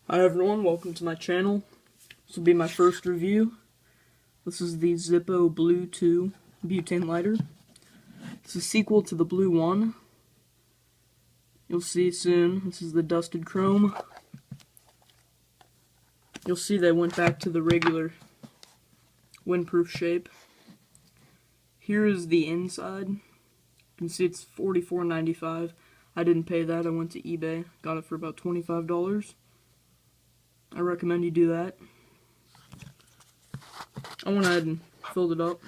Hi everyone, welcome to my channel. This will be my first review. This is the Zippo Blu2 butane lighter. It's a sequel to the Blu1. You'll see soon. This is the dusted chrome. You'll see they went back to the regular windproof shape. Here is the inside. You can see it's $44.95. I didn't pay that. I went to eBay. Got it for about $25. I recommend you do that. I went ahead and filled it up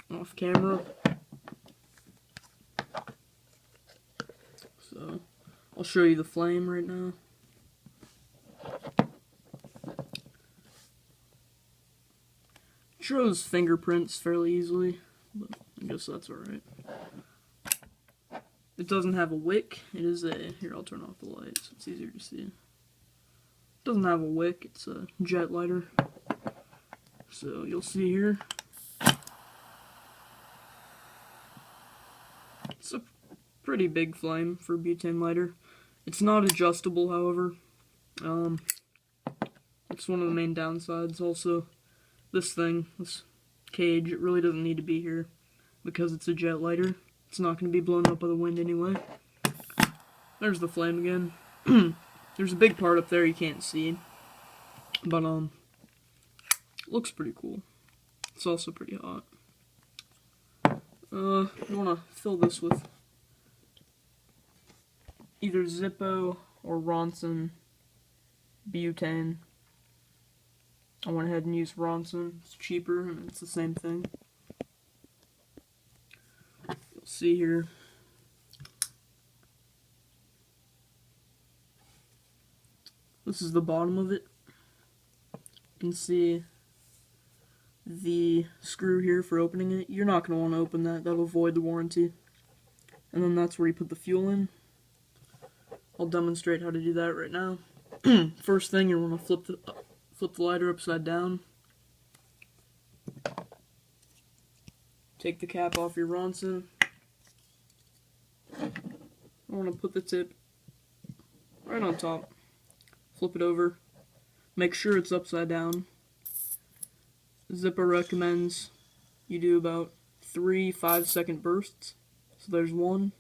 off camera. So, I'll show you the flame right now. It shows fingerprints fairly easily, but I guess that's alright. It doesn't have a wick. It is a... Here, I'll turn off the light so it's easier to see. It doesn't have a wick. It's a jet lighter. So, you'll see here. It's a pretty big flame for a butane lighter. It's not adjustable, however. It's one of the main downsides. Also, this cage, it really doesn't need to be here because it's a jet lighter. It's not going to be blown up by the wind anyway. There's the flame again. There's a big part up there you can't see, but it looks pretty cool. It's also pretty hot. You want to fill this with either Zippo or Ronson butane. I went ahead and used Ronson. It's cheaper and it's the same thing. You'll see here. This is the bottom of it. You can see the screw here for opening it. You're not going to want to open that. That'll void the warranty. And then that's where you put the fuel in. I'll demonstrate how to do that right now. First thing, you want to flip the lighter upside down. Take the cap off your Ronson. I want to put the tip right on top. Flip it over. Make sure it's upside down. Zippo recommends you do about 3 5-second bursts. So there's 1,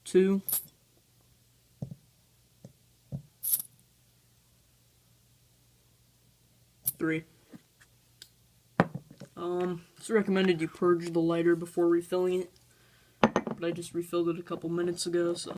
2, 3. It's recommended you purge the lighter before refilling it, but I just refilled it a couple minutes ago, so